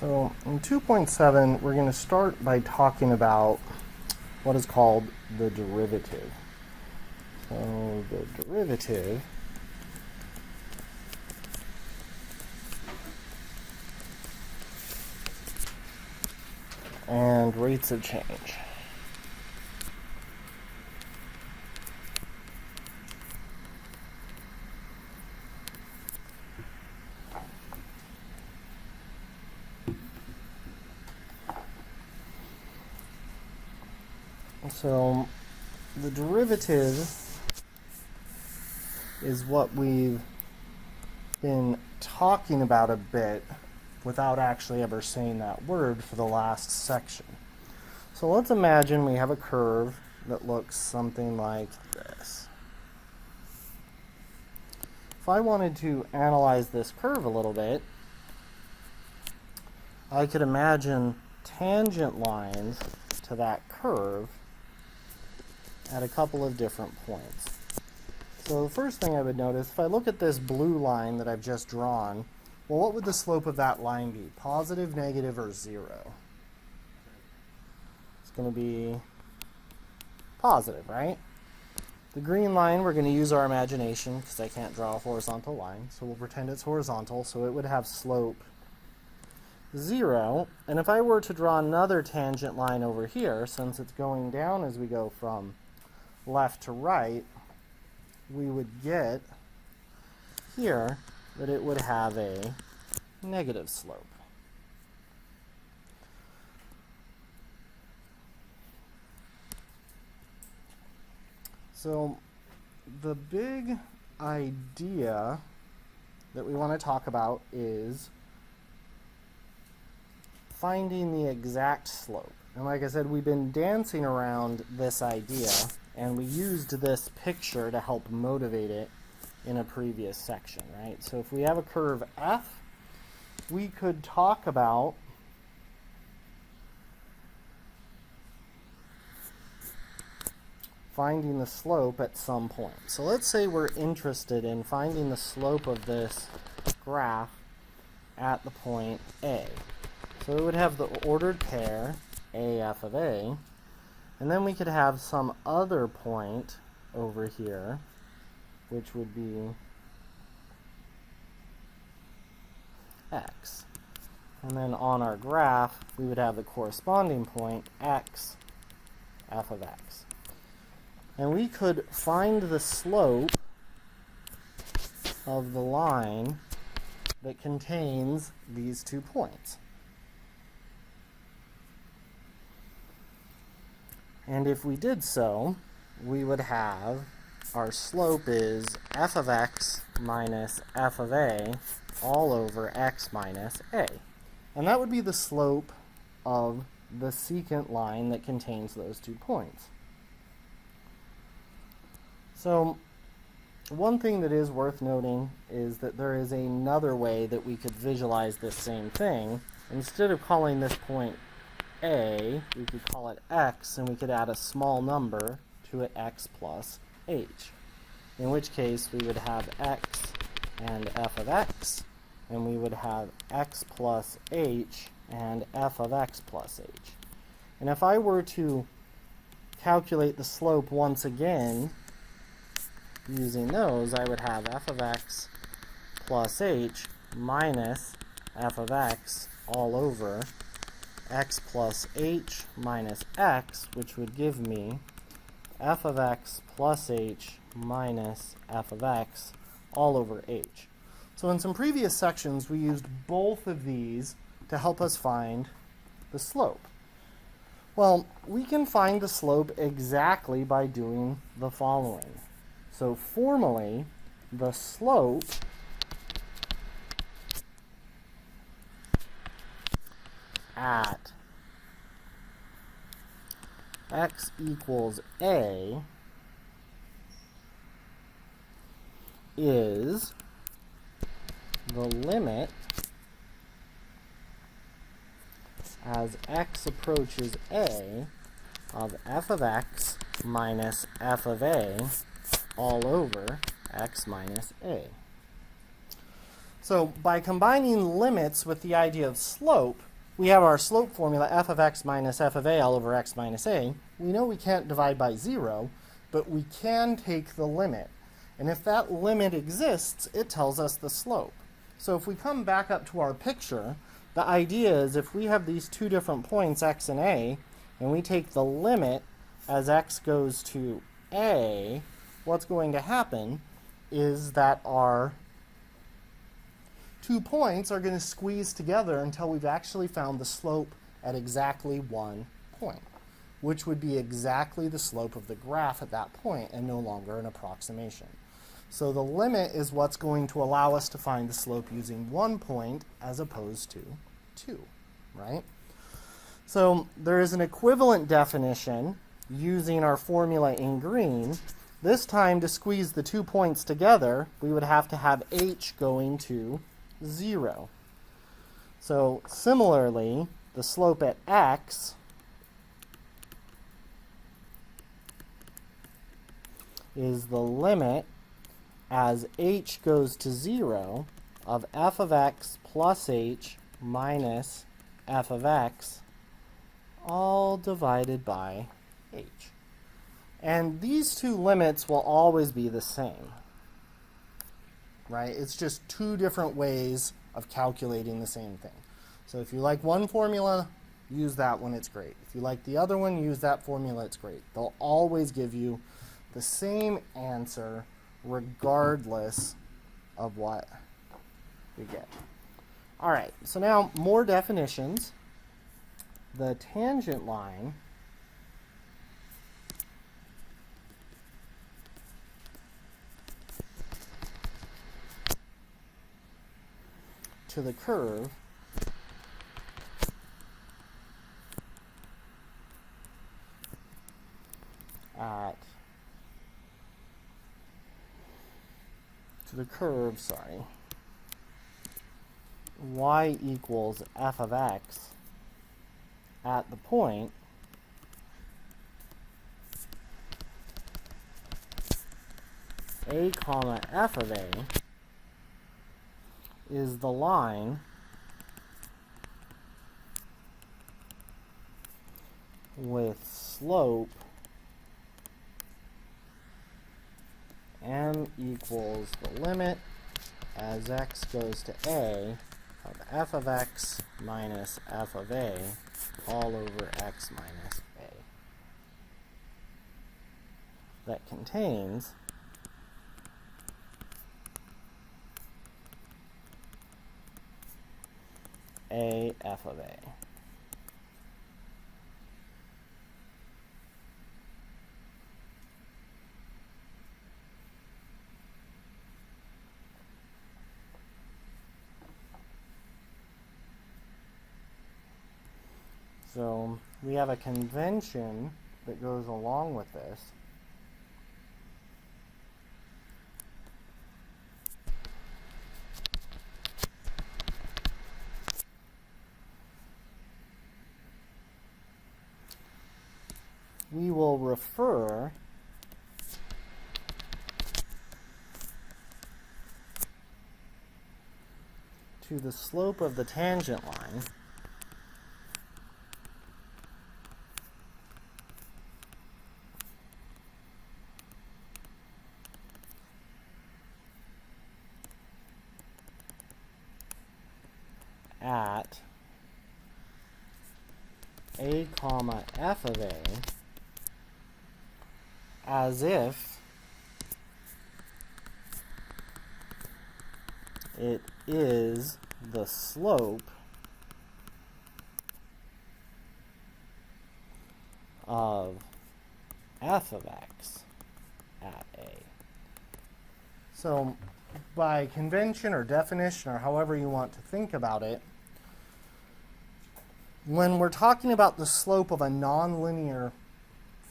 So in 2.7, we're going to start by talking about what is called the derivative. So the derivative and rates of change. So the derivative is what we've been talking about a bit without actually ever saying that word for the last section. So let's imagine we have a curve that looks something like this. If I wanted to analyze this curve a little bit, I could imagine tangent lines to that curve at a couple of different points. So the first thing I would notice, if I look at this blue line that I've just drawn, well, what would the slope of that line be? Positive, negative, or zero? It's going to be positive, right? The green line, we're going to use our imagination because I can't draw a horizontal line, so we'll pretend it's horizontal, so it would have slope 0. And if I were to draw another tangent line over here, since it's going down as we go from left to right, we would get here that it would have a negative slope. So the big idea that we want to talk about is finding the exact slope. And like I said, we've been dancing around this idea, and we used this picture to help motivate it in a previous section, right? So if we have a curve F, we could talk about finding the slope at some point. So let's say we're interested in finding the slope of this graph at the point A. So we would have the ordered pair AF of A, and then we could have some other point over here, which would be X. And then on our graph, we would have the corresponding point X, F of X. And we could find the slope of the line that contains these 2 points. And if we did so, we would have our slope is f of x minus f of a all over x minus a. And that would be the slope of the secant line that contains those 2 points. So one thing that is worth noting is that there is another way that we could visualize this same thing. Instead of calling this point A, we could call it X, and we could add a small number to it, X plus H. In which case, we would have X and F of X, and we would have X plus H and F of X plus H. And if I were to calculate the slope once again, using those, I would have F of X plus H minus F of X all over X plus H minus X, which would give me F of X plus H minus F of X all over H. So in some previous sections, we used both of these to help us find the slope. Well, we can find the slope exactly by doing the following. So formally, the slope at x equals a is the limit as x approaches a of f of x minus f of a all over x minus a. So by combining limits with the idea of slope, we have our slope formula, f of x minus f of a all over x minus a. We know we can't divide by 0, but we can take the limit. And if that limit exists, it tells us the slope. So if we come back up to our picture, the idea is if we have these two different points, x and a, and we take the limit as x goes to a, what's going to happen is that our 2 points are going to squeeze together until we've actually found the slope at exactly 1 point, which would be exactly the slope of the graph at that point and no longer an approximation. So the limit is what's going to allow us to find the slope using 1 point as opposed to 2, right? So there is an equivalent definition using our formula in green. This time, to squeeze the 2 points together, we would have to have h going to 0. So similarly, the slope at x is the limit as h goes to 0 of f of x plus h minus f of x all divided by h. And these two limits will always be the same, right? It's just two different ways of calculating the same thing. So if you like one formula, use that one, it's great. If you like the other one, use that formula, it's great. They'll always give you the same answer regardless of what we get. All right, so now more definitions. The tangent line to the curve at y equals f of x at the point a comma f of a is the line with slope m equals the limit as x goes to a of f of x minus f of a all over x minus a that contains a f of a. So we have a convention that goes along with this. We will refer to the slope of the tangent line at a comma f of a as if it is the slope of f of x at a. So by convention or definition or however you want to think about it, when we're talking about the slope of a nonlinear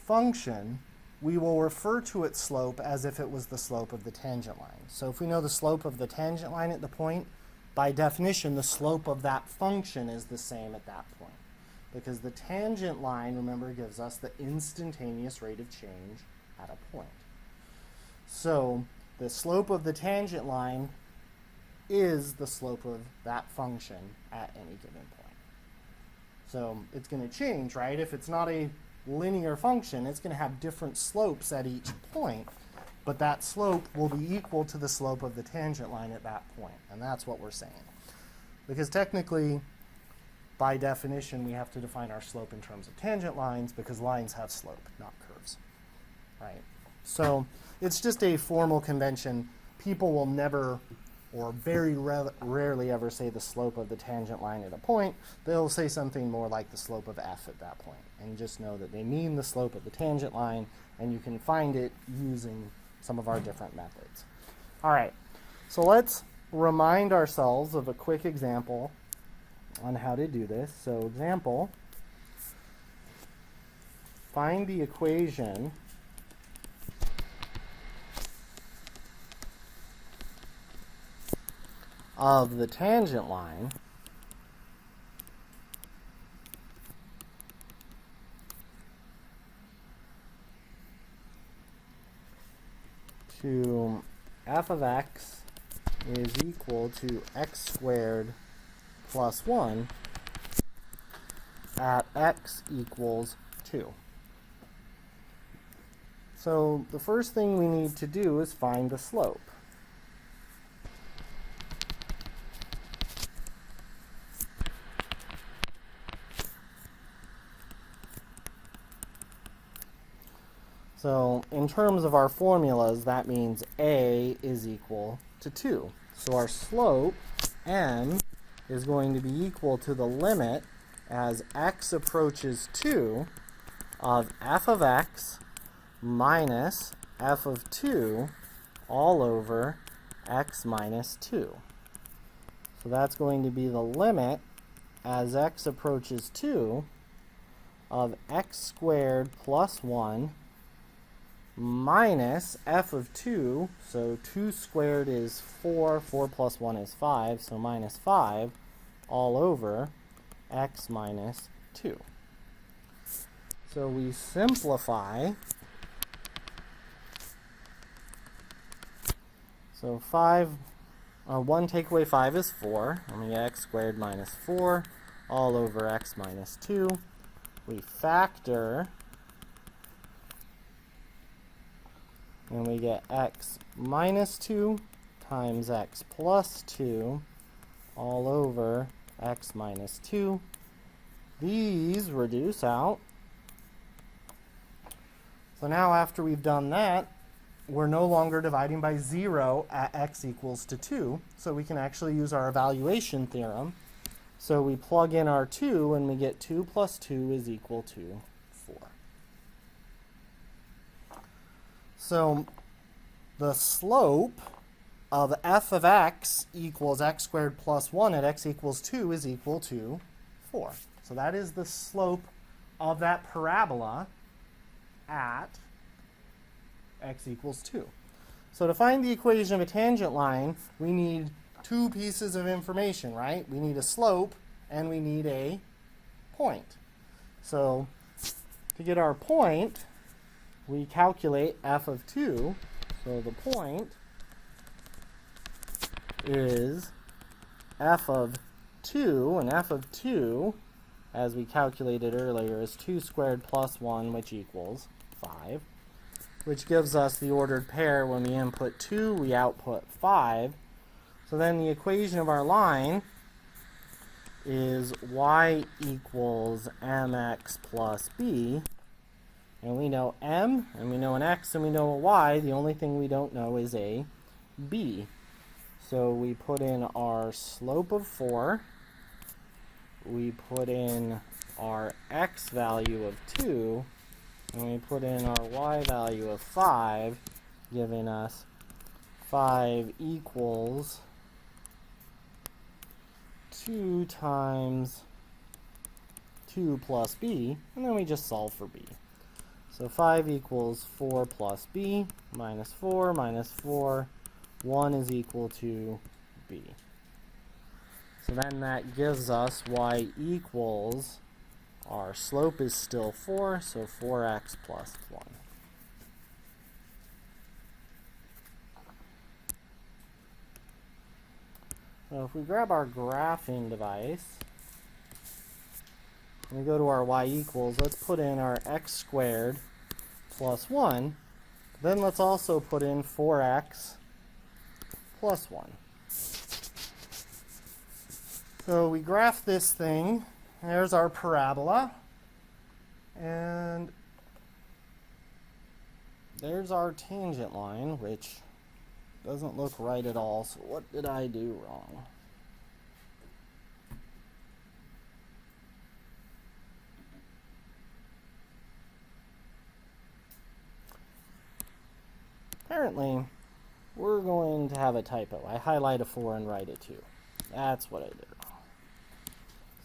function, we will refer to its slope as if it was the slope of the tangent line. So if we know the slope of the tangent line at the point, by definition, the slope of that function is the same at that point. Because the tangent line, remember, gives us the instantaneous rate of change at a point. So the slope of the tangent line is the slope of that function at any given point. So it's going to change, right? If it's not a linear function, it's going to have different slopes at each point, but that slope will be equal to the slope of the tangent line at that point, and that's what we're saying. Because technically, by definition, we have to define our slope in terms of tangent lines, because lines have slope, not curves, right? So it's just a formal convention. People will never, or very rarely ever, say the slope of the tangent line at a point. They'll say something more like the slope of f at that point. And just know that they mean the slope of the tangent line, and you can find it using some of our different methods. All right, so let's remind ourselves of a quick example on how to do this. So example, find the equation of the tangent line to f of x is equal to x squared plus 1 at x equals 2. So the first thing we need to do is find the slope. So in terms of our formulas, that means a is equal to 2. So our slope, m, is going to be equal to the limit as x approaches 2 of f of x minus f of 2 all over x minus 2. So that's going to be the limit as x approaches 2 of x squared plus 1 minus f of 2, so 2 squared is 4, 4 plus 1 is 5, so minus 5, all over x minus 2. So we simplify. So 1 take away 5 is 4, and we get x squared minus 4, all over x minus 2. We factor, and we get x minus 2 times x plus 2 all over x minus 2. These reduce out. So now after we've done that, we're no longer dividing by 0 at x equals to 2, so we can actually use our evaluation theorem. So we plug in our 2, and we get 2 plus 2 is equal to 4. So the slope of f of x equals x squared plus 1 at x equals 2 is equal to 4. So that is the slope of that parabola at x equals 2. So to find the equation of a tangent line, we need two pieces of information, right? We need a slope and we need a point. So to get our point, we calculate f of 2. So the point is f of 2, and f of 2, as we calculated earlier, is 2 squared plus 1, which equals 5, which gives us the ordered pair. When we input 2, we output 5. So then the equation of our line is y equals mx plus b. And we know m, and we know an x, and we know a y. The only thing we don't know is a b. So we put in our slope of 4. We put in our x value of 2. And we put in our y value of 5, giving us 5 equals 2 times 2 plus b, and then we just solve for b. So 5 equals 4 plus b, minus 4, 1 is equal to b. So then that gives us y equals, our slope is still 4, so 4x plus 1. So if we grab our graphing device, we go to our y equals, let's put in our x squared plus 1. Then let's also put in 4x plus 1. So we graph this thing. There's our parabola. And there's our tangent line, which doesn't look right at all. So what did I do wrong? Apparently, we're going to have a typo. I highlight a 4 and write a 2. That's what I did wrong.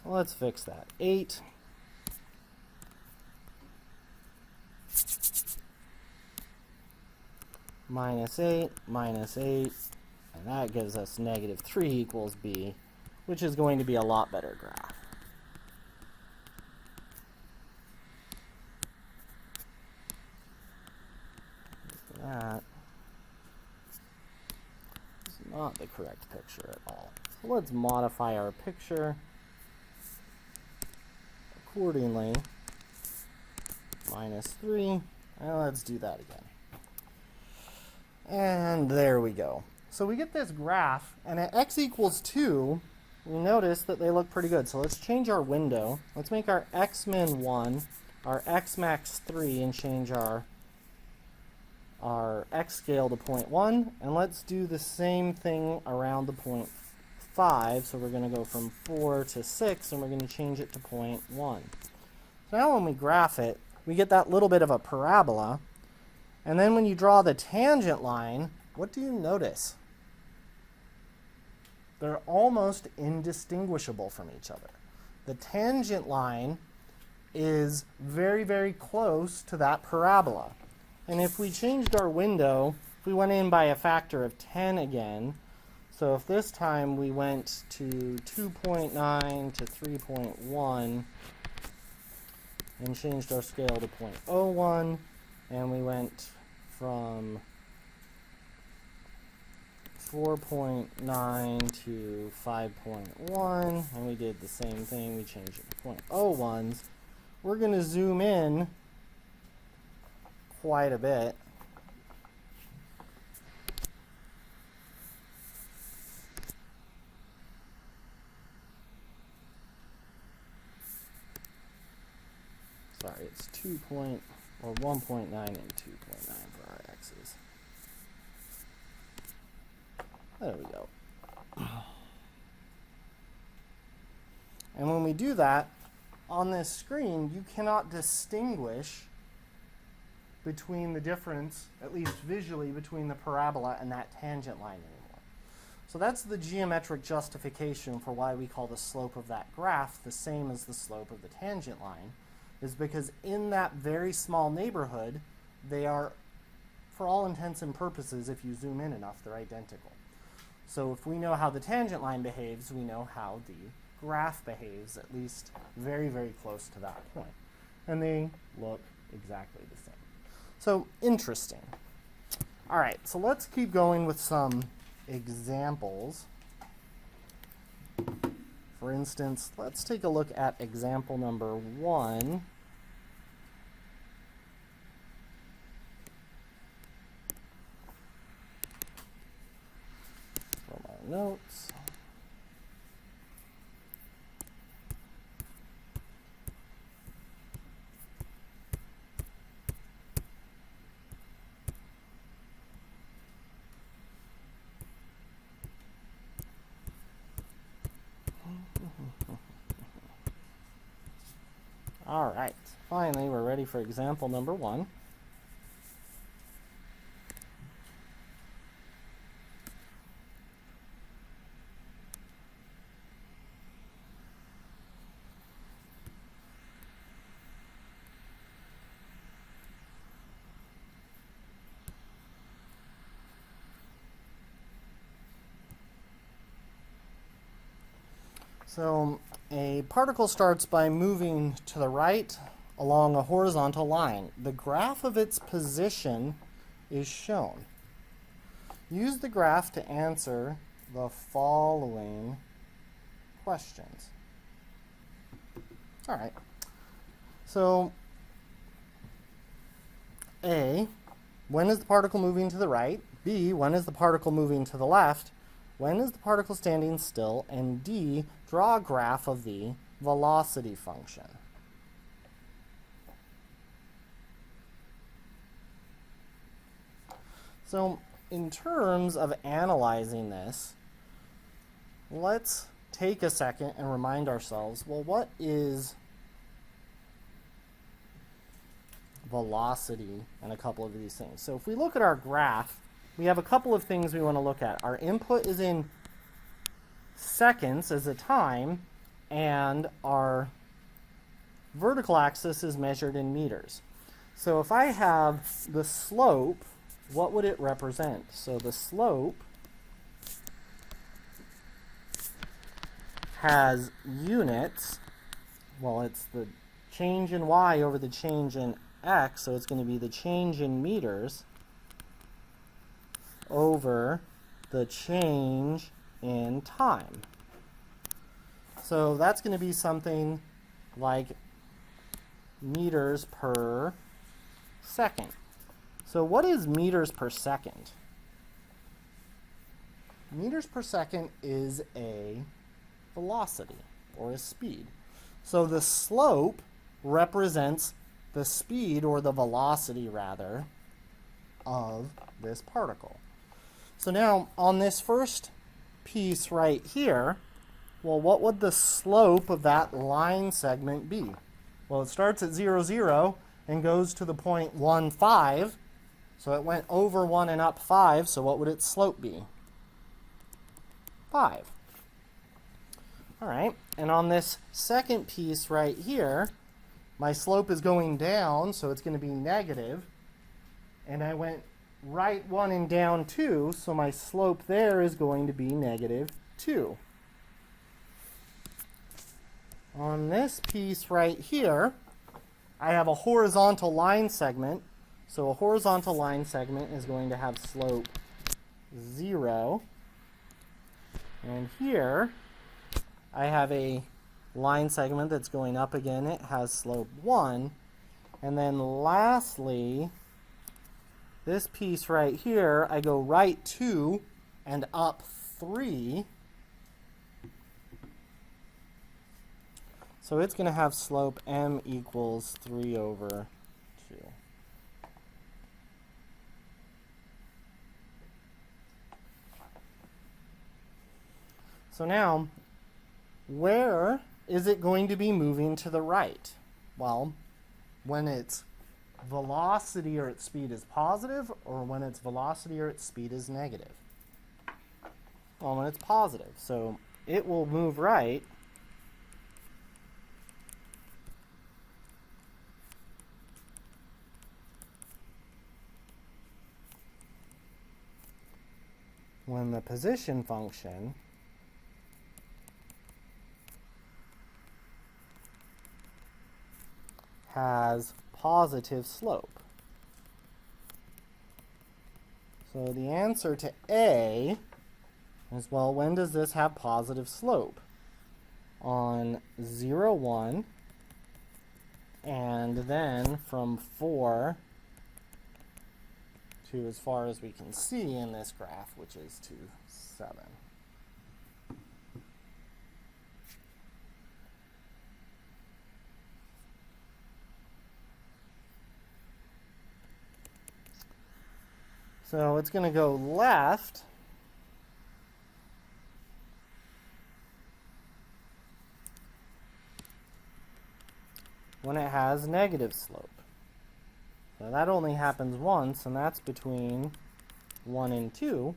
So let's fix that. 8 minus 8 minus 8, and that gives us negative 3 equals b, which is going to be a lot better graph. That is not the correct picture at all. So let's modify our picture accordingly. Minus 3, and let's do that again. And there we go. So we get this graph, and at x equals 2, we notice that they look pretty good. So let's change our window. Let's make our x min 1, our x max 3, and change our x scale to 0.1. And let's do the same thing around the 0.5. So we're going to go from 4 to 6, and we're going to change it to 0.1. So now when we graph it, we get that little bit of a parabola. And then when you draw the tangent line, what do you notice? They're almost indistinguishable from each other. The tangent line is very, very close to that parabola. And if we changed our window, if we went in by a factor of 10 again, so if this time we went to 2.9 to 3.1 and changed our scale to 0.01, and we went from 4.9 to 5.1, and we did the same thing, we changed it to 0.01s, we're going to zoom in quite a bit. Sorry, it's 1.9 and 2.9 for our x's. There we go. And when we do that, on this screen, you cannot distinguish between the difference, at least visually, between the parabola and that tangent line anymore. So that's the geometric justification for why we call the slope of that graph the same as the slope of the tangent line, is because in that very small neighborhood, they are, for all intents and purposes, if you zoom in enough, they're identical. So if we know how the tangent line behaves, we know how the graph behaves, at least very, very close to that point. And they look exactly the same. So interesting. All right, so let's keep going with some examples. For instance, let's take a look at example number 1. For my notes. All right, finally, we're ready for example number 1. So a particle starts by moving to the right along a horizontal line. The graph of its position is shown. Use the graph to answer the following questions. All right. So A, when is the particle moving to the right? B, when is the particle moving to the left? When is the particle standing still? And D, draw a graph of the velocity function. So in terms of analyzing this, let's take a second and remind ourselves, well, what is velocity and a couple of these things? So if we look at our graph, we have a couple of things we want to look at. Our input is in seconds as a time, and our vertical axis is measured in meters. So if I have the slope, what would it represent? So the slope has units. Well, it's the change in y over the change in x, so it's going to be the change in meters over the change in time. So that's going to be something like meters per second. So what is meters per second? Meters per second is a velocity, or a speed. So the slope represents the speed, or the velocity rather, of this particle. So now on this first piece right here, well, what would the slope of that line segment be? Well, it starts at 0, 0 and goes to the point 1, 5. So it went over 1 and up 5, so what would its slope be? 5. All right, and on this second piece right here, my slope is going down, so it's going to be negative. And I went right 1 and down 2, so my slope there is going to be negative 2. On this piece right here, I have a horizontal line segment. So a horizontal line segment is going to have slope 0. And here, I have a line segment that's going up again. It has slope 1. And then lastly, this piece right here, I go right 2 and up 3. So it's going to have slope m equals 3 over 2. So now, where is it going to be moving to the right? Well, when its velocity or its speed is positive, or when its velocity or its speed is negative? Well, when it's positive. So it will move right when the position function has positive slope. So the answer to A is, well, when does this have positive slope? On 0, 1, and then from 4 to as far as we can see in this graph, which is to 7. So it's going to go left when it has negative slope. So that only happens once, and that's between 1 and 2.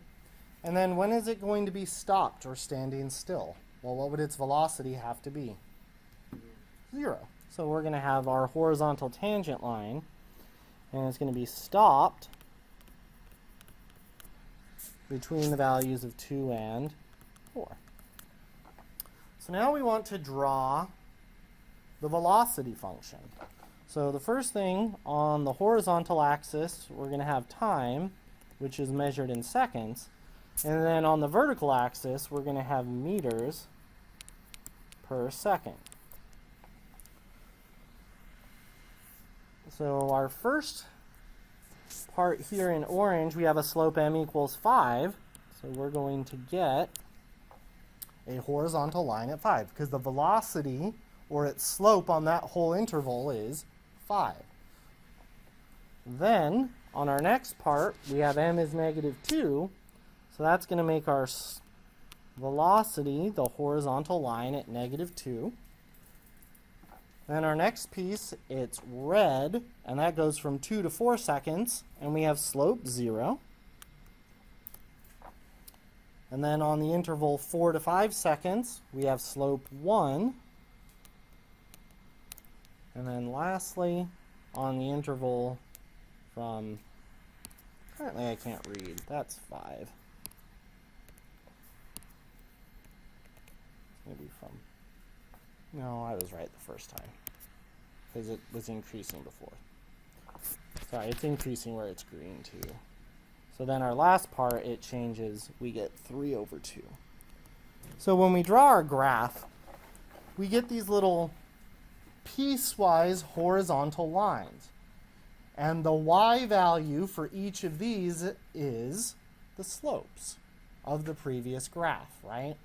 And then when is it going to be stopped or standing still? Well, what would its velocity have to be? 0. So we're going to have our horizontal tangent line, and it's going to be stopped between the values of 2 and 4. So now we want to draw the velocity function. So the first thing, on the horizontal axis, we're going to have time, which is measured in seconds. And then on the vertical axis, we're going to have meters per second. So our first part here in orange, we have a slope m equals 5. So we're going to get a horizontal line at 5 because the velocity or its slope on that whole interval is 5. Then on our next part, we have m is -2. So that's going to make our velocity the horizontal line at -2. Then our next piece, it's red, and that goes from 2 to 4 seconds, and we have slope 0. And then on the interval 4 to 5 seconds, we have slope 1. And then lastly, on the interval from, currently I can't read, that's 5. Maybe from, no, I was right the first time, because it was increasing before. Sorry, it's increasing where it's green too. So then our last part, it changes, we get 3/2. So when we draw our graph, we get these little piecewise horizontal lines. And the y value for each of these is the slopes of the previous graph, right?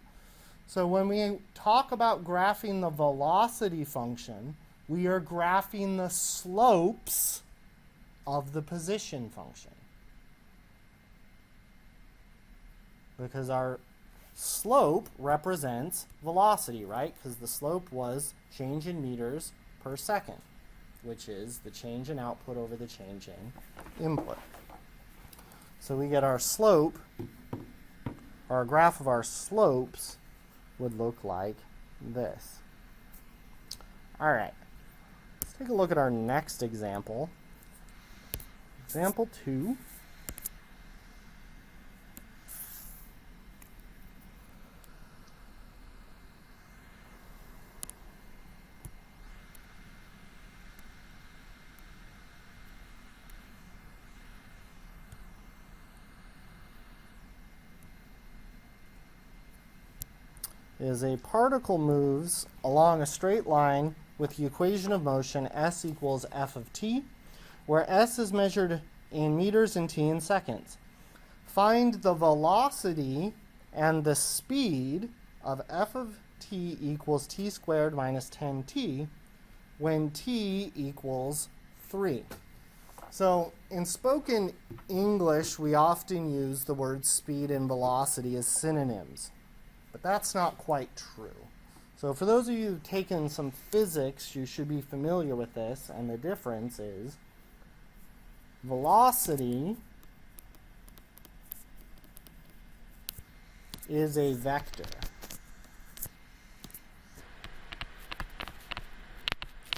So when we talk about graphing the velocity function, we are graphing the slopes of the position function. Because our slope represents velocity, right? Because the slope was change in meters per second, which is the change in output over the change in input. So we get our slope, our graph of our slopes would look like this. All right, let's take a look at our next example. Example 2. Is a particle moves along a straight line with the equation of motion s equals f of t, where s is measured in meters and t in seconds. Find the velocity and the speed of f of t equals t squared minus 10t when t equals 3. So in spoken English, we often use the words speed and velocity as synonyms. But that's not quite true. So for those of you who've taken some physics, you should be familiar with this, and the difference is velocity is a vector,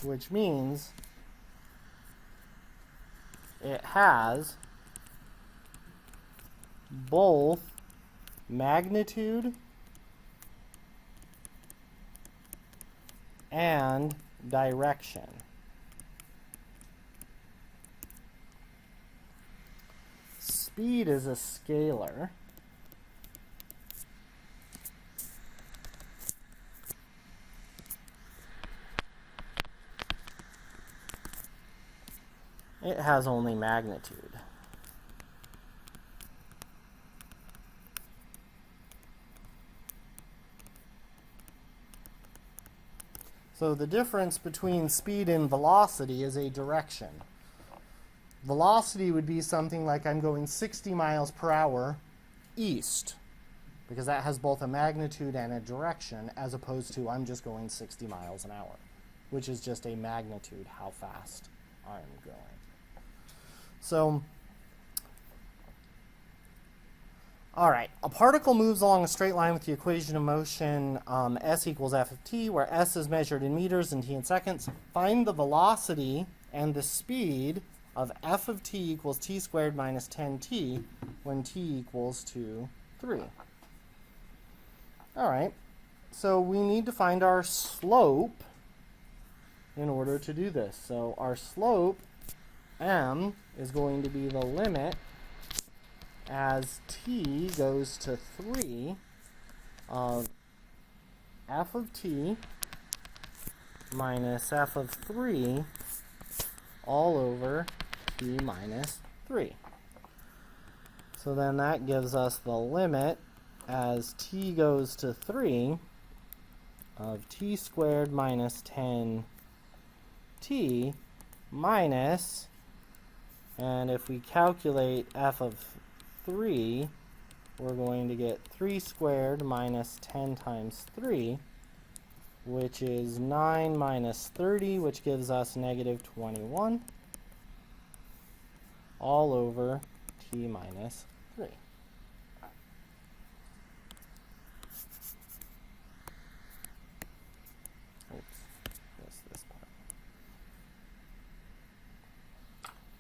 which means it has both magnitude and direction. Speed is a scalar. It has only magnitude. So the difference between speed and velocity is a direction. Velocity would be something like I'm going 60 miles per hour east, because that has both a magnitude and a direction, as opposed to I'm just going 60 miles an hour, which is just a magnitude, how fast I'm going. So, all right, a particle moves along a straight line with the equation of motion s equals f of t, where s is measured in meters and t in seconds. Find the velocity and the speed of f of t equals t squared minus 10t when t equals to 3. All right, so we need to find our slope in order to do this. So our slope, m, is going to be the limit as t goes to 3 of f of t minus f of 3 all over t minus 3. So then that gives us the limit as t goes to 3 of t squared minus 10t minus, and if we calculate f of 3, we're going to get 3 squared minus 10 times 3, which is 9 minus 30, which gives us negative 21, all over t minus 3.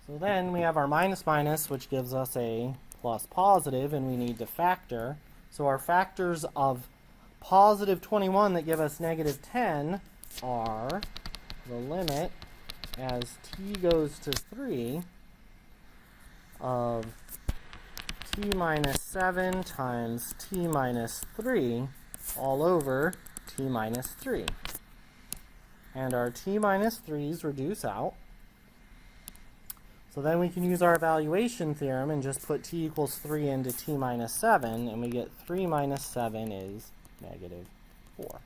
So then we have our minus minus, which gives us a plus positive, and we need to factor. So our factors of positive 21 that give us negative 10 are the limit as t goes to 3 of t minus 7 times t minus 3 all over t minus 3. And our t minus 3's reduce out. So then we can use our evaluation theorem and just put t equals 3 into t minus 7, and we get 3 minus 7 is negative 4.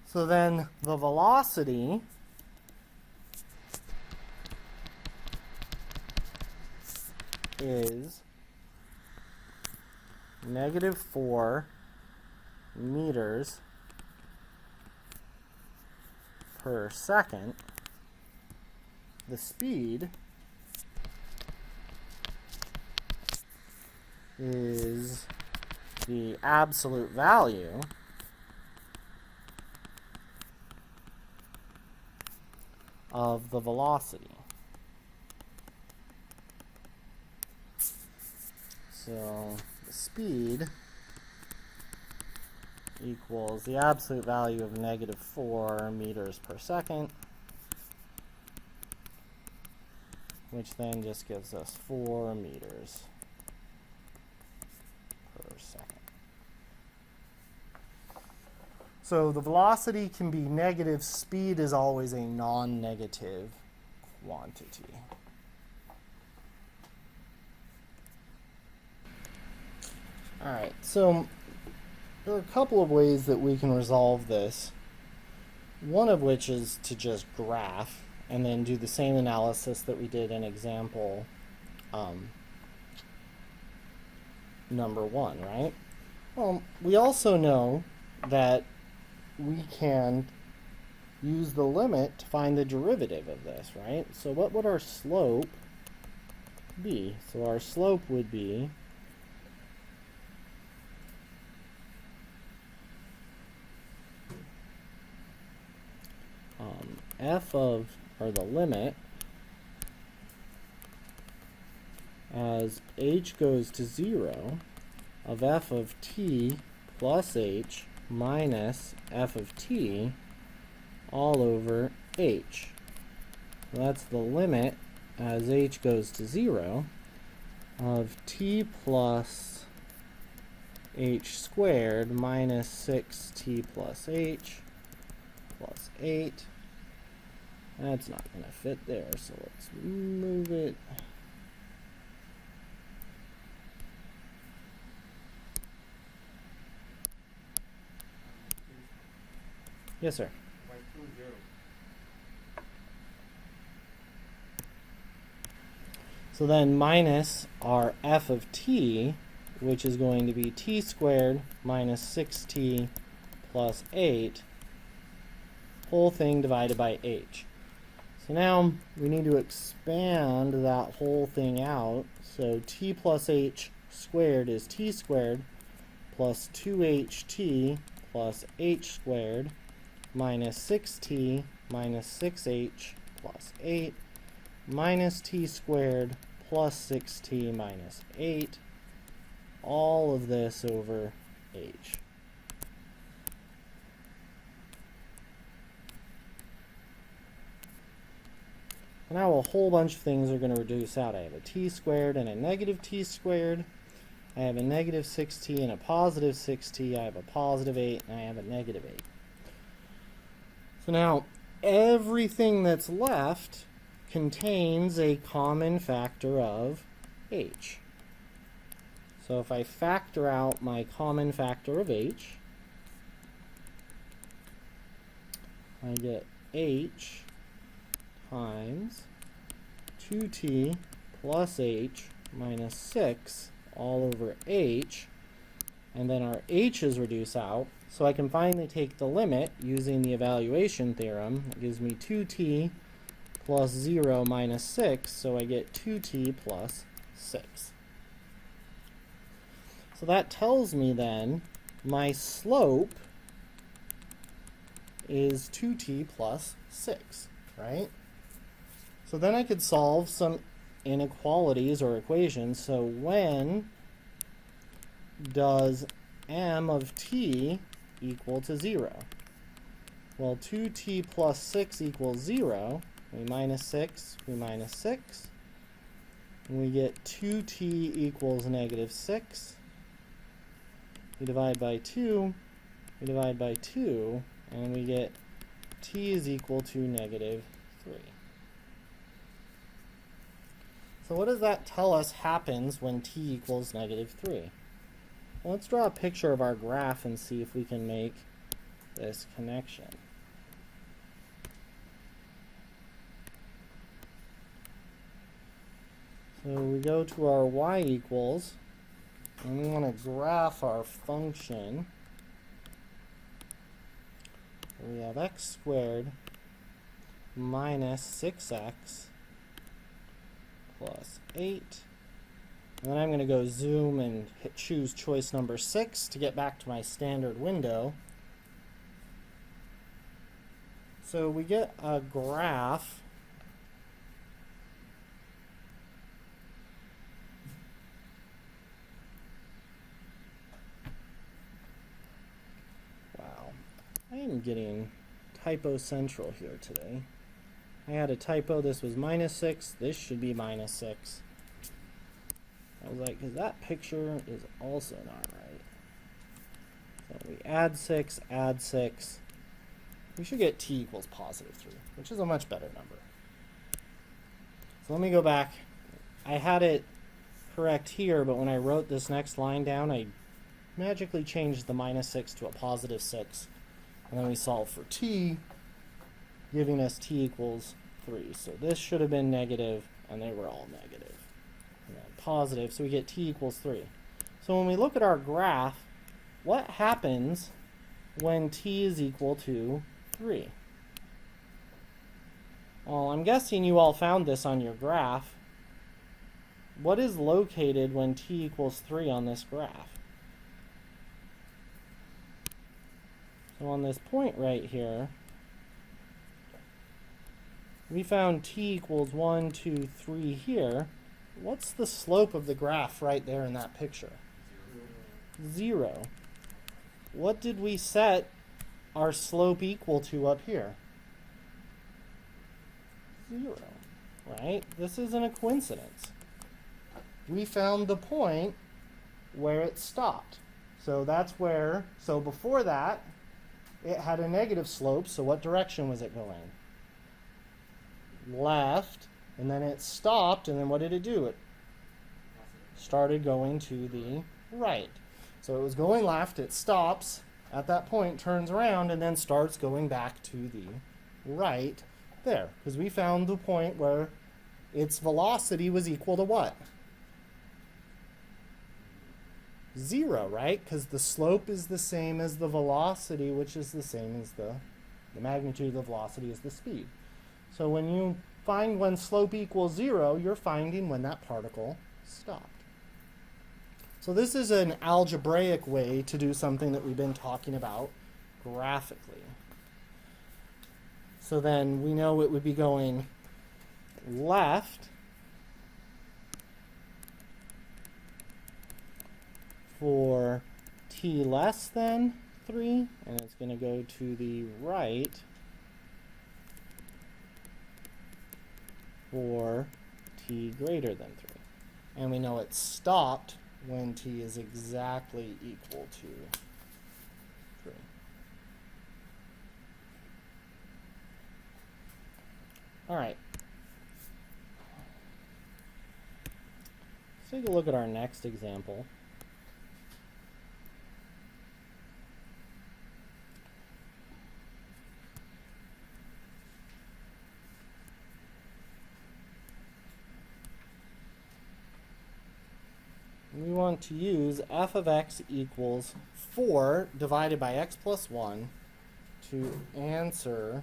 So then the velocity is negative 4 meters per second. The speed is the absolute value of the velocity. So the speed equals the absolute value of negative 4 meters per second, which then just gives us 4 meters per second. So the velocity can be negative. Speed is always a non-negative quantity. All right, so there are a couple of ways that we can resolve this. One of which is to just graph and then do the same analysis that we did in example number 1, right? Well, we also know that we can use the limit to find the derivative of this, right? So what would our slope be? So our slope would be f of, or the limit, as h goes to 0 of f of t plus h minus f of t all over h. So that's the limit as h goes to 0 of t plus h squared minus 6t plus h plus 8. That's not going to fit there, so let's move it. Yes, sir. So then minus our f of t, which is going to be t squared minus 6t plus 8, whole thing divided by h. So now we need to expand that whole thing out. So t plus h squared is t squared plus 2ht plus h squared minus 6t minus 6h plus 8 minus t squared plus 6t minus 8. All of this over h. Now a whole bunch of things are going to reduce out. I have a t squared and a negative t squared. I have a negative 6t and a positive 6t. I have a positive 8 and I have a negative 8. So now everything that's left contains a common factor of h. So if I factor out my common factor of h, I get h times 2t plus h minus 6 all over h, and then our h's reduce out, so I can finally take the limit using the evaluation theorem. It gives me 2t plus 0 minus 6, so I get 2t plus 6. So that tells me then my slope is 2t plus 6, right? So then I could solve some inequalities or equations. So when does m of t equal to 0? Well, 2t plus 6 equals 0. We minus 6, we minus 6. And we get 2t equals negative 6. We divide by 2, we divide by 2, and we get t is equal to negative 3. So what does that tell us happens when t equals negative 3? Well, let's draw a picture of our graph and see if we can make this connection. So we go to our y equals, and we want to graph our function. So we have x squared minus 6x plus 8. And then I'm going to go zoom and choose choice number 6 to get back to my standard window. So we get a graph I am getting typo central here today. I had a typo. This was minus 6. This should be minus 6. I was like, because that picture is also not right. So we add 6, add 6. We should get t equals positive 3, which is a much better number. So let me go back. I had it correct here, but when I wrote this next line down, I magically changed the minus 6 to a positive 6. And then we solve for t, giving us t equals 3. So this should have been negative, and they were all negative. And then positive, so we get t equals 3. So when we look at our graph, what happens when t is equal to 3? Well, I'm guessing you all found this on your graph. What is located when t equals 3 on this graph? So on this point right here, we found t equals 1, 2, 3 here. What's the slope of the graph right there in that picture? 0. What did we set our slope equal to up here? 0, right? This isn't a coincidence. We found the point where it stopped. So that's where, so before that, it had a negative slope, so what direction was it going? Left, and then it stopped, and then what did it do? It started going to the right. So it was going left, it stops at that point, turns around, and then starts going back to the right there, because we found the point where its velocity was equal to what? 0, right? Because the slope is the same as the velocity, which is the same as the magnitude of the velocity is the speed. So when you find when slope equals 0, you're finding when that particle stopped. So this is an algebraic way to do something that we've been talking about graphically. So then we know it would be going left for t less than 3, and it's going to go to the right for t greater than 3. And we know it stopped when t is exactly equal to 3. All right. Let's take a look at our next example. We want to use f of x equals 4 divided by x plus 1 to answer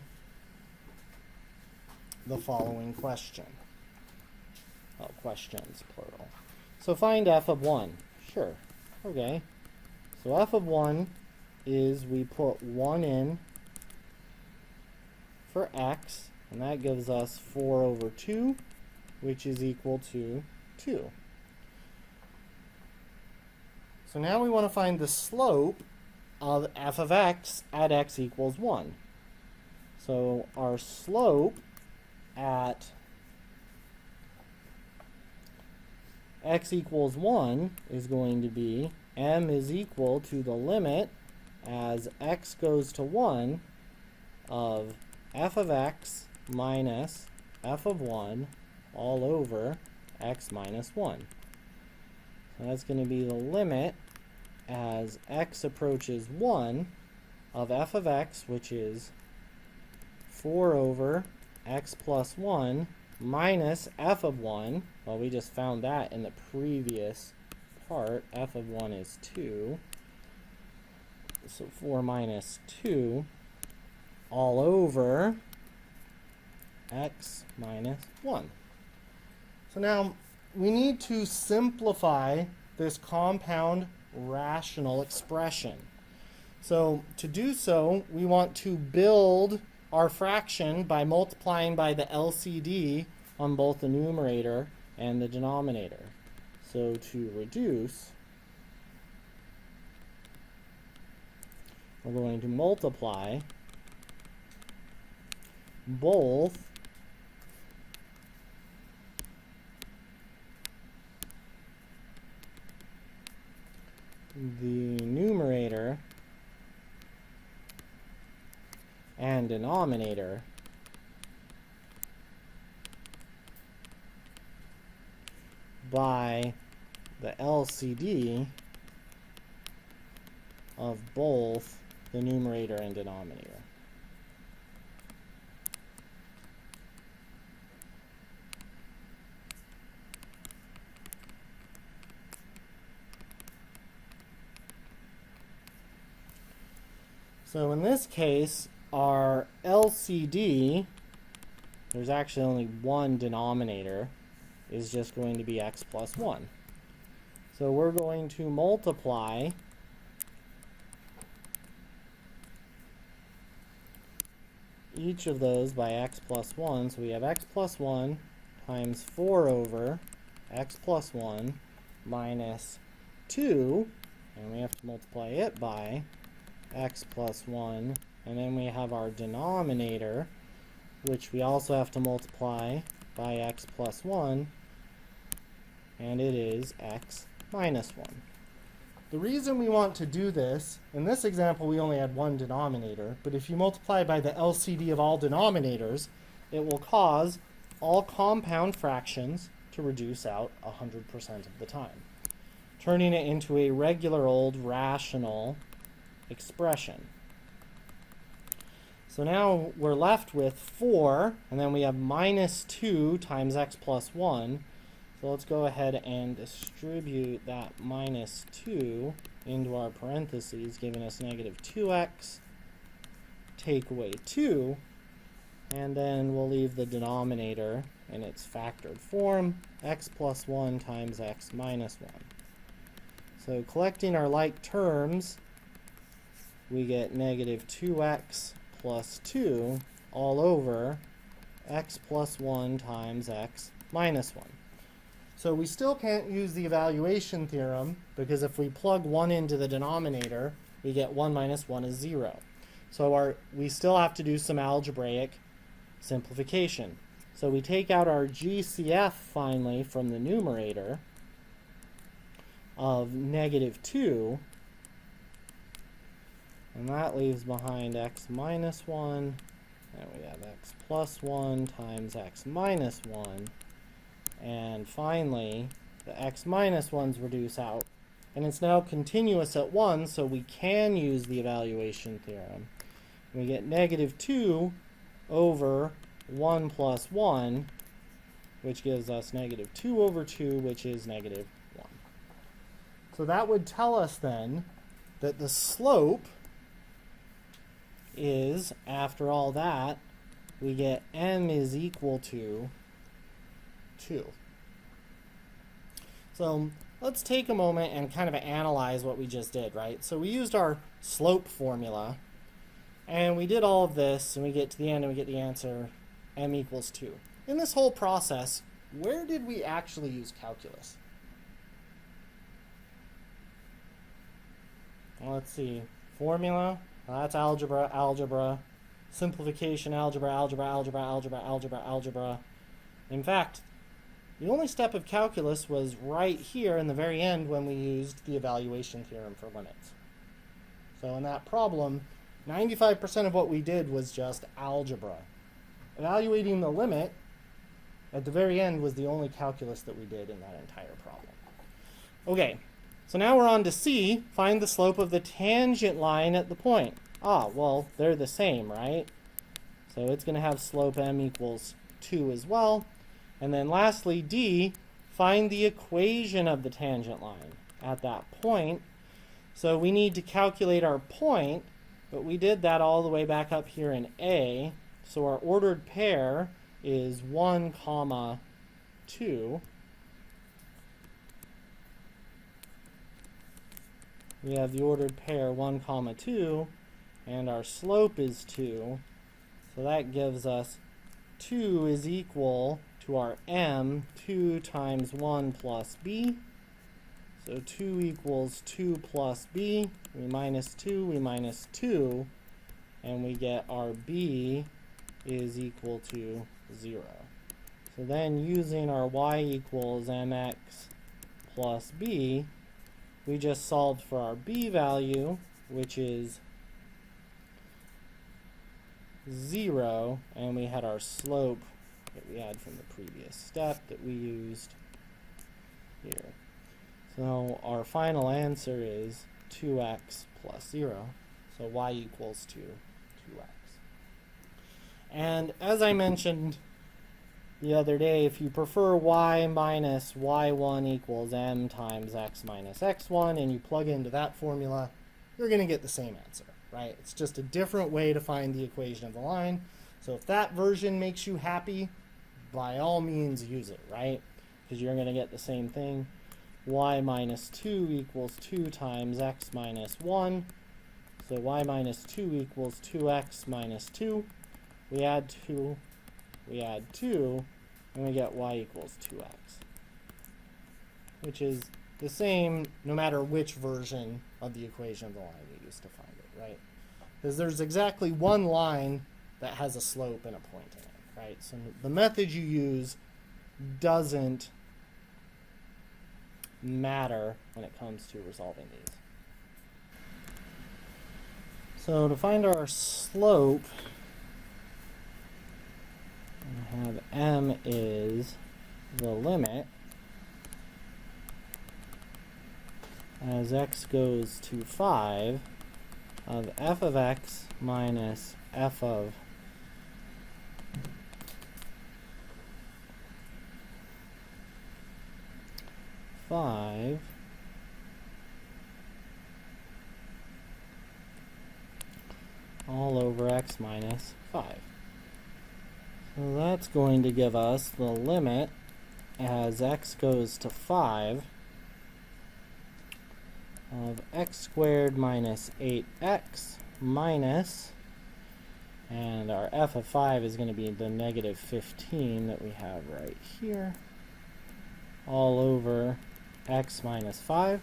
the following question. Oh, questions, plural. So find f of 1. Sure. Okay. So f of 1 is we put 1 in for x, and that gives us 4 over 2, which is equal to 2. So now we want to find the slope of f of x at x equals 1. So our slope at x equals 1 is going to be m is equal to the limit as x goes to 1 of f of x minus f of 1 all over x minus 1. So that's going to be the limit as x approaches 1 of f of x, which is 4 over x plus 1 minus f of 1. Well, we just found that in the previous part. F of 1 is 2. So 4 minus 2 all over x minus 1. So now we need to simplify this compound rational expression. So to do so, we want to build our fraction by multiplying by the LCD on both the numerator and the denominator. So to reduce, we're going to multiply both the numerator and denominator by the LCD of both the numerator and denominator. So in this case, our LCD, there's actually only one denominator, is just going to be x plus 1. So we're going to multiply each of those by x plus 1. So we have x plus 1 times 4 over x plus 1 minus 2, and we have to multiply it by x plus 1, and then we have our denominator, which we also have to multiply by x plus 1, and it is x minus 1. The reason we want to do this, in this example we only had one denominator, but if you multiply by the LCD of all denominators, it will cause all compound fractions to reduce out 100% of the time, turning it into a regular old rational expression. So now we're left with 4, and then we have minus 2 times x plus 1. So let's go ahead and distribute that minus 2 into our parentheses, giving us negative 2x, take away 2, and then we'll leave the denominator in its factored form, x plus 1 times x minus 1. So collecting our like terms, we get negative 2x plus 2 all over x plus 1 times x minus 1. So we still can't use the evaluation theorem, because if we plug 1 into the denominator, we get 1 minus 1 is 0. So we still have to do some algebraic simplification. So we take out our GCF finally from the numerator of negative 2, and that leaves behind x minus 1 And we have x plus 1 times x minus 1. And finally, the x minus 1's reduce out. And it's now continuous at 1, so we can use the evaluation theorem. We get negative 2 over 1 plus 1, which gives us negative 2 over 2, which is negative 1. So that would tell us then that the slope is, after all that, we get m is equal to 2. So let's take a moment and kind of analyze what we just did, right? So we used our slope formula, and we did all of this, and we get to the end and we get the answer m equals 2. In this whole process, where did we actually use calculus? Well, let's see. Formula, that's algebra, algebra. Simplification, algebra, algebra, algebra, algebra, algebra, algebra. In fact, the only step of calculus was right here in the very end when we used the evaluation theorem for limits. So in that problem, 95% of what we did was just algebra. Evaluating the limit at the very end was the only calculus that we did in that entire problem. Okay, so now we're on to C. Find the slope of the tangent line at the point. Ah, well, they're the same, right? So it's going to have slope m equals 2 as well. And then lastly, D, find the equation of the tangent line at that point. So we need to calculate our point, but we did that all the way back up here in A. So our ordered pair is 1, 2. We have the ordered pair 1, 2, and our slope is 2. So that gives us 2 is equal to our m, 2 times 1 plus b. So 2 equals 2 plus b. We minus 2, we minus 2, and we get our b is equal to 0. So then using our y equals mx plus b, we just solved for our b value, which is 0, and we had our slope that we had from the previous step that we used here. So our final answer is 2x plus 0. So y equals to 2x. And as I mentioned the other day, if you prefer y minus y1 equals m times x minus x1, and you plug into that formula, you're going to get the same answer, right? It's just a different way to find the equation of the line. So if that version makes you happy, by all means use it, right? Because you're going to get the same thing. Y minus 2 equals 2 times x minus 1. So y minus 2 equals 2x minus 2. We add 2, and we get y equals 2x, which is the same no matter which version of the equation of the line you use to find it, right? Because there's exactly one line that has a slope and a point in it, right? So the method you use doesn't matter when it comes to resolving these. So to find our slope, we have m is the limit as x goes to 5 of f of x minus f of five all over x minus 5. So that's going to give us the limit as x goes to 5 of x squared minus 8x minus, and our f of 5 is going to be the negative 15 that we have right here, all over x minus 5.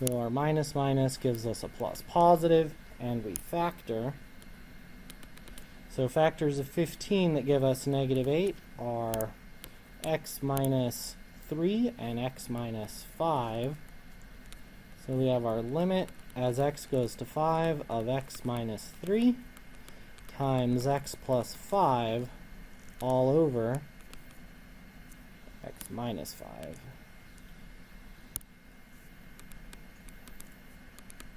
So our minus minus gives us a plus positive, and we factor. So factors of 15 that give us negative 8 are x minus 3 and x minus 5. So we have our limit as x goes to 5 of x minus 3 times x plus 5 all over x minus 5.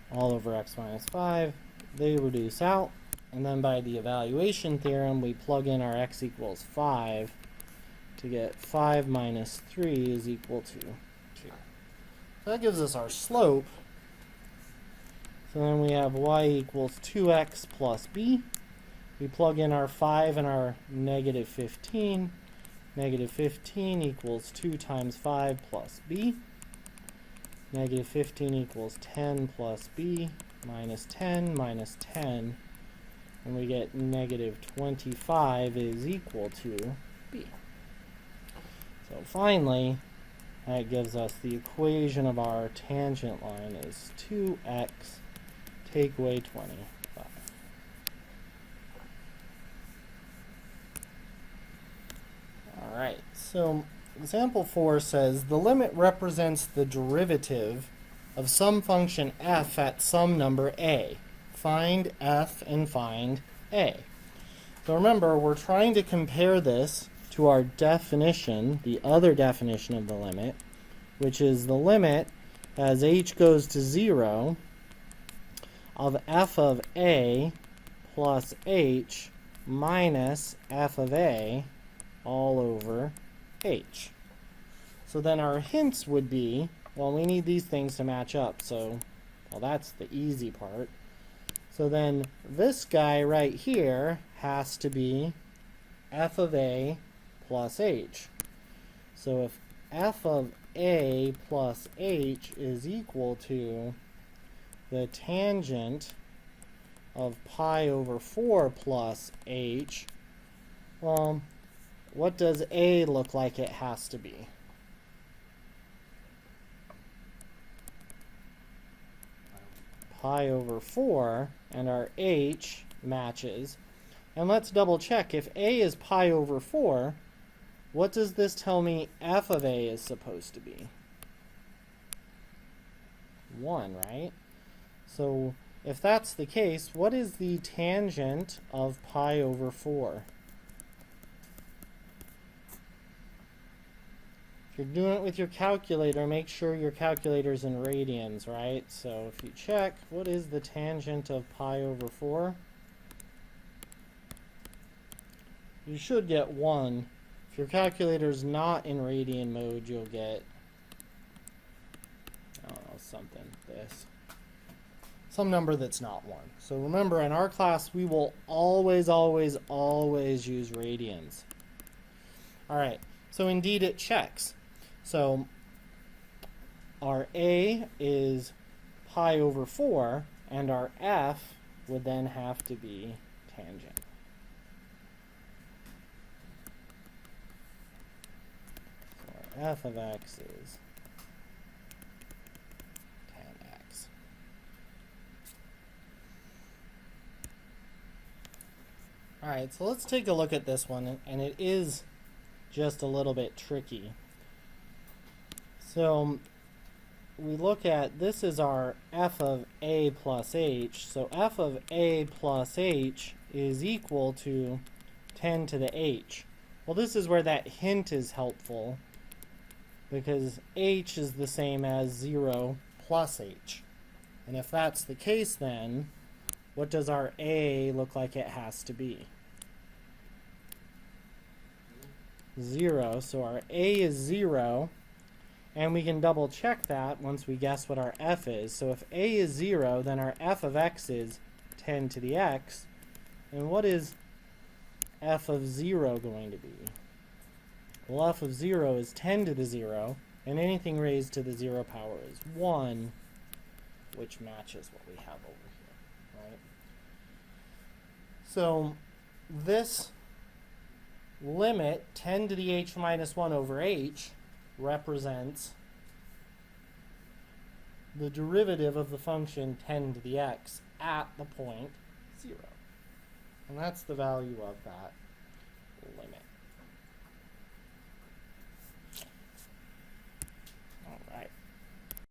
All over x minus 5. They reduce out. And then by the evaluation theorem, we plug in our x equals 5 to get 5 minus 3 is equal to 2. So that gives us our slope. So then we have y equals 2x plus b. We plug in our 5 and our negative 15. Negative 15 equals 2 times 5 plus b. Negative 15 equals 10 plus b minus 10 minus 10. And we get negative 25 is equal to b. So finally, that gives us the equation of our tangent line is 2x take away 25. Alright, so example 4 says the limit represents the derivative of some function f at some number a. Find f and find a. So remember, we're trying to compare this to our definition, the other definition of the limit, which is the limit as h goes to 0 of f of a plus h minus f of a all over h. So then our hints would be, well, we need these things to match up, so, well, that's the easy part. So then this guy right here has to be f of a plus h. So if f of a plus h is equal to the tangent of pi over 4 plus h, well, what does a look like it has to be? Pi over 4, and our h matches. And let's double check. If a is pi over 4, what does this tell me f of a is supposed to be? 1, right? So if that's the case, what is the tangent of pi over 4? If you're doing it with your calculator, make sure your calculator's in radians, right? So if you check, what is the tangent of pi over 4? You should get 1. If your calculator's not in radian mode, you'll get, I don't know, something, this. Some number that's not 1. So remember, in our class, we will always, always, always use radians. All right, so indeed it checks. So our a is pi over 4, and our f would then have to be tangent. So our f of x is tan x. All right, so let's take a look at this one, and it is just a little bit tricky. So we look at, this is our f of a plus h. So f of a plus h is equal to 10 to the h. Well, this is where that hint is helpful, because h is the same as 0 plus h. And if that's the case, then what does our a look like it has to be? 0. So our a is 0. And we can double check that once we guess what our f is. So if a is 0, then our f of x is 10 to the x. And what is f of 0 going to be? Well, f of 0 is 10 to the 0, and anything raised to the 0 power is 1, which matches what we have over here, right? So this limit, 10 to the h minus 1 over h, represents the derivative of the function 10 to the x at the point 0. And that's the value of that limit.